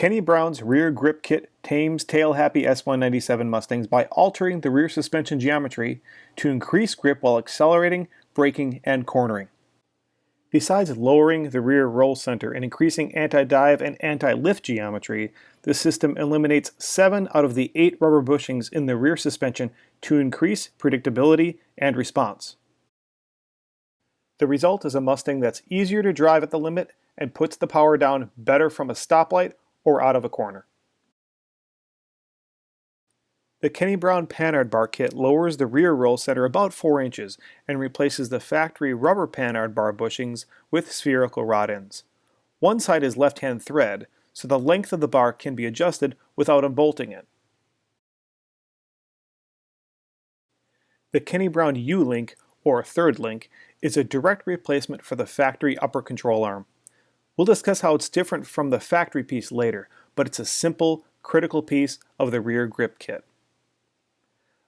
Kenny Brown's rear grip kit tames tail-happy S197 Mustangs by altering the rear suspension geometry to increase grip while accelerating, braking, and cornering. Besides lowering the rear roll center and increasing anti-dive and anti-lift geometry, the system eliminates 7 out of the 8 rubber bushings in the rear suspension to increase predictability and response. The result is a Mustang that's easier to drive at the limit and puts the power down better from a stoplight or out of a corner. The Kenny Brown Panhard bar kit lowers the rear roll center about 4 inches and replaces the factory rubber Panhard bar bushings with spherical rod ends. One side is left-hand thread, so the length of the bar can be adjusted without unbolting it. The Kenny Brown U-link, or third link, is a direct replacement for the factory upper control arm. We'll discuss how it's different from the factory piece later, but it's a simple, critical piece of the rear grip kit.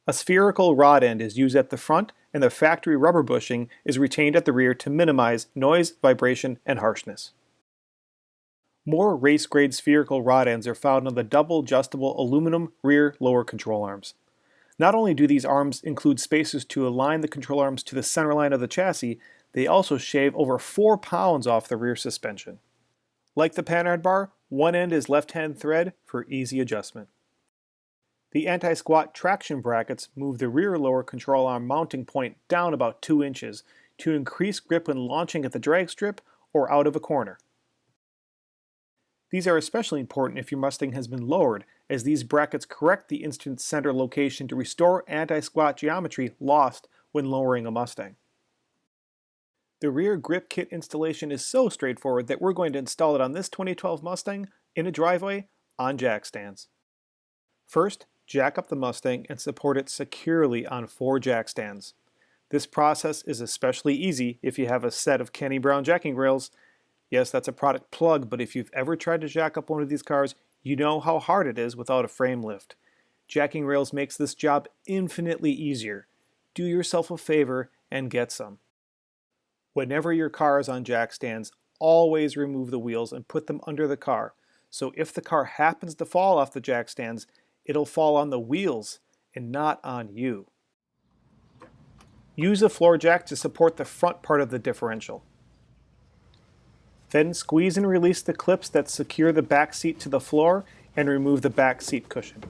A spherical rod end is used at the front, and the factory rubber bushing is retained at the rear to minimize noise, vibration, and harshness. More race-grade spherical rod ends are found on the double adjustable aluminum rear lower control arms. Not only do these arms include spaces to align the control arms to the center line of the chassis, they also shave over 4 pounds off the rear suspension. Like the Panhard bar, one end is left-hand thread for easy adjustment. The anti-squat traction brackets move the rear lower control arm mounting point down about 2 inches to increase grip when launching at the drag strip or out of a corner. These are especially important if your Mustang has been lowered, as these brackets correct the instant center location to restore anti-squat geometry lost when lowering a Mustang. The rear grip kit installation is so straightforward that we're going to install it on this 2012 Mustang in a driveway on jack stands. First, jack up the Mustang and support it securely on 4 jack stands. This process is especially easy if you have a set of Kenny Brown jacking rails. Yes, that's a product plug, but if you've ever tried to jack up one of these cars, you know how hard it is without a frame lift. Jacking rails makes this job infinitely easier. Do yourself a favor and get some. Whenever your car is on jack stands, always remove the wheels and put them under the car. So if the car happens to fall off the jack stands, it'll fall on the wheels and not on you. Use a floor jack to support the front part of the differential. Then squeeze and release the clips that secure the back seat to the floor and remove the back seat cushion.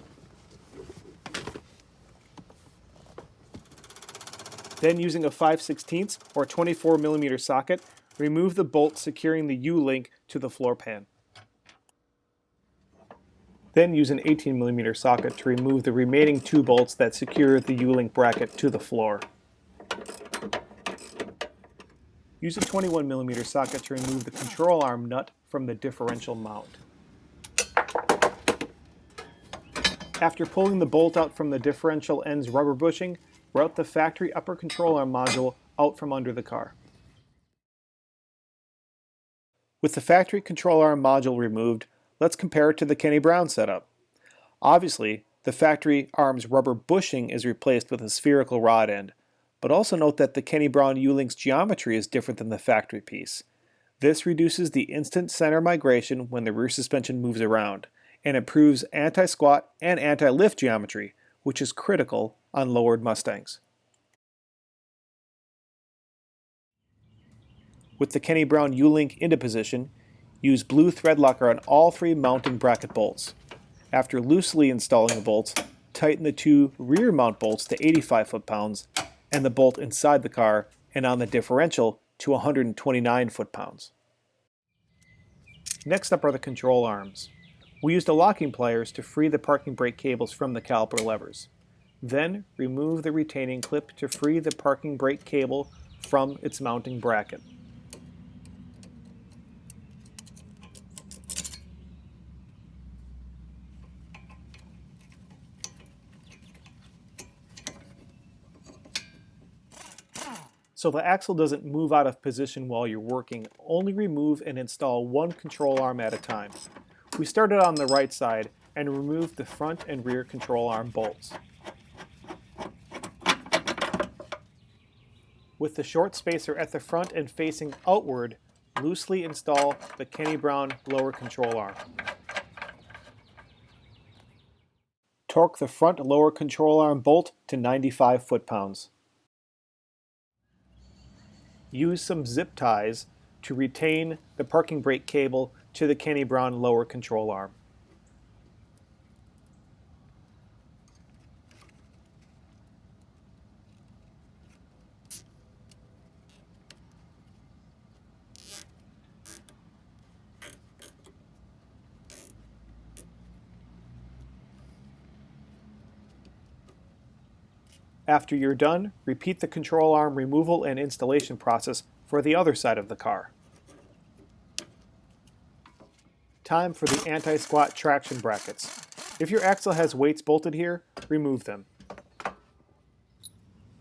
Then using a 5/16 or 24mm socket, remove the bolt securing the U-link to the floor pan. Then use an 18mm socket to remove the remaining 2 bolts that secure the U-link bracket to the floor. Use a 21mm socket to remove the control arm nut from the differential mount. After pulling the bolt out from the differential end's rubber bushing, route the factory upper control arm module out from under the car. With the factory control arm module removed, let's compare it to the Kenny Brown setup. Obviously, the factory arm's rubber bushing is replaced with a spherical rod end, but also note that the Kenny Brown U-link's geometry is different than the factory piece. This reduces the instant center migration when the rear suspension moves around, and improves anti-squat and anti-lift geometry, which is critical on lowered Mustangs. With the Kenny Brown U-link into position, use blue thread locker on all 3 mounting bracket bolts. After loosely installing the bolts, tighten the 2 rear mount bolts to 85 foot-pounds and the bolt inside the car and on the differential to 129 foot-pounds. Next up are the control arms. We used the locking pliers to free the parking brake cables from the caliper levers. Then remove the retaining clip to free the parking brake cable from its mounting bracket. So the axle doesn't move out of position while you're working, only remove and install one control arm at a time. We started on the right side and removed the front and rear control arm bolts. With the short spacer at the front and facing outward, loosely install the Kenny Brown lower control arm. Torque the front lower control arm bolt to 95 foot-pounds. Use some zip ties to retain the parking brake cable to the Kenny Brown lower control arm. After you're done, repeat the control arm removal and installation process for the other side of the car. Time for the anti-squat traction brackets. If your axle has weights bolted here, remove them.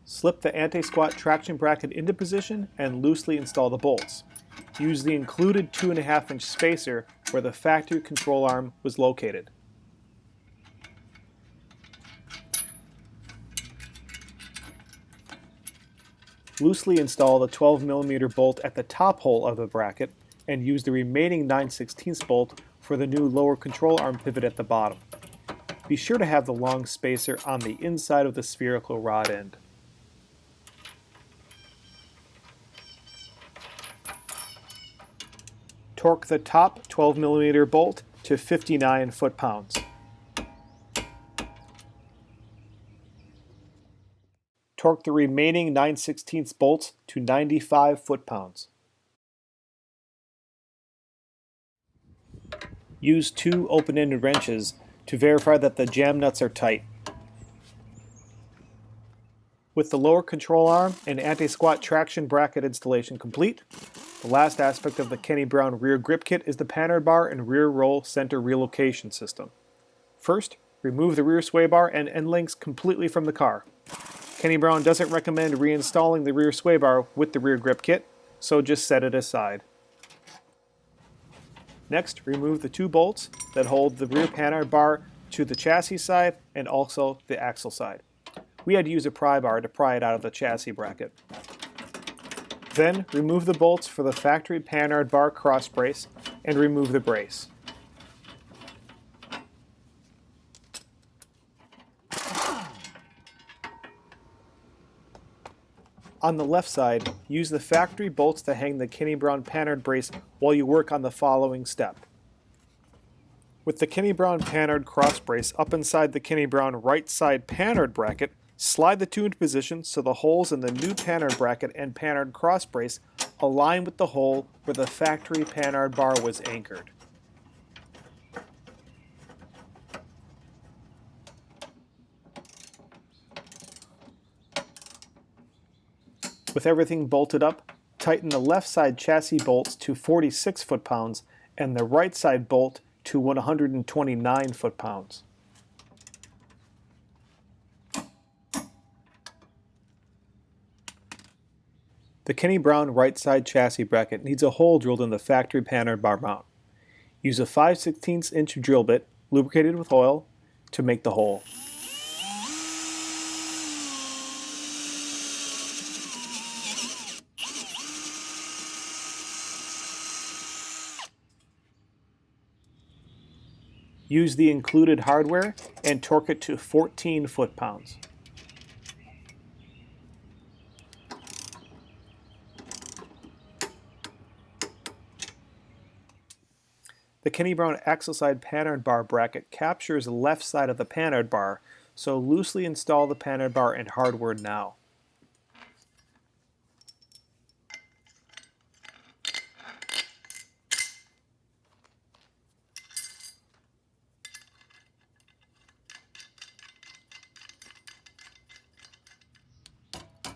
Slip the anti-squat traction bracket into position and loosely install the bolts. Use the included 2.5-inch spacer where the factory control arm was located. Loosely install the 12mm bolt at the top hole of the bracket and use the remaining 9/16 bolt for the new lower control arm pivot at the bottom. Be sure to have the long spacer on the inside of the spherical rod end. Torque the top 12mm bolt to 59 foot-pounds. Torque the remaining 9/16 bolts to 95 foot-pounds. Use 2 open-ended wrenches to verify that the jam nuts are tight. With the lower control arm and anti-squat traction bracket installation complete, the last aspect of the Kenny Brown rear grip kit is the Panther Bar and rear roll center relocation system. First, remove the rear sway bar and end links completely from the car. Kenny Brown doesn't recommend reinstalling the rear sway bar with the rear grip kit, so just set it aside. Next, remove the 2 bolts that hold the rear Panhard bar to the chassis side and also the axle side. We had to use a pry bar to pry it out of the chassis bracket. Then, remove the bolts for the factory Panhard bar cross brace and remove the brace. On the left side, use the factory bolts to hang the Kenny Brown Panhard brace while you work on the following step. With the Kenny Brown Panhard cross brace up inside the Kenny Brown right side Panhard bracket, slide the 2 into position so the holes in the new Panhard bracket and Panhard cross brace align with the hole where the factory Panhard bar was anchored. With everything bolted up, tighten the left side chassis bolts to 46 foot-pounds and the right side bolt to 129 foot-pounds. The Kenny Brown right side chassis bracket needs a hole drilled in the factory Panhard bar mount. Use a 5/16 inch drill bit, lubricated with oil, to make the hole. Use the included hardware and torque it to 14 foot-pounds. The Kenny Brown axle side Panhard bar bracket captures the left side of the Panhard bar, so loosely install the Panhard bar and hardware now.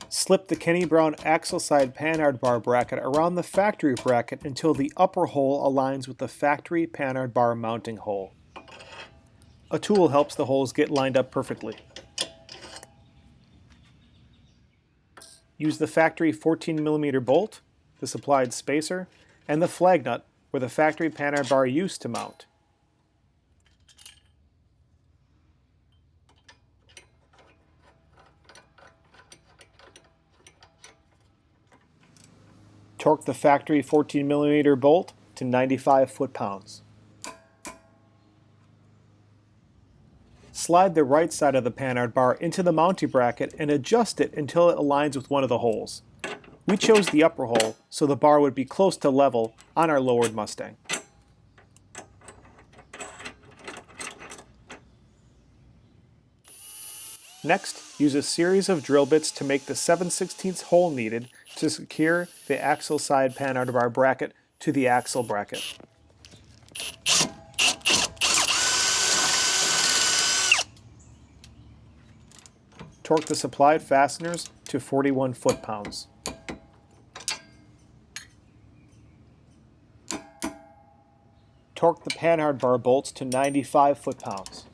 Slip the Kenny Brown axle side Panhard bar bracket around the factory bracket until the upper hole aligns with the factory Panhard bar mounting hole. A tool helps the holes get lined up perfectly. Use the factory 14mm bolt, the supplied spacer, and the flag nut where the factory Panhard bar used to mount. Torque the factory 14mm bolt to 95 foot-pounds. slide the right side of the Panhard bar into the mounting bracket and adjust it until it aligns with one of the holes. We chose the upper hole so the bar would be close to level on our lowered Mustang. Next, use a series of drill bits to make the 7/16 hole needed to secure the axle side Panhard bar bracket to the axle bracket. Torque the supplied fasteners to 41 foot-pounds. Torque the Panhard bar bolts to 95 foot-pounds.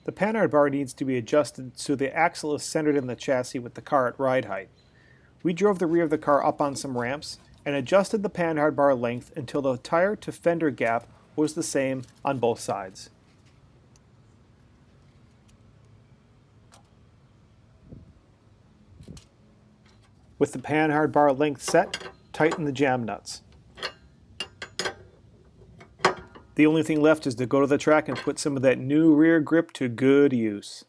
The Panhard bar needs to be adjusted so the axle is centered in the chassis with the car at ride height. We drove the rear of the car up on some ramps and adjusted the Panhard bar length until the tire to fender gap was the same on both sides. With the Panhard bar length set, tighten the jam nuts. The only thing left is to go to the track and put some of that new rear grip to good use.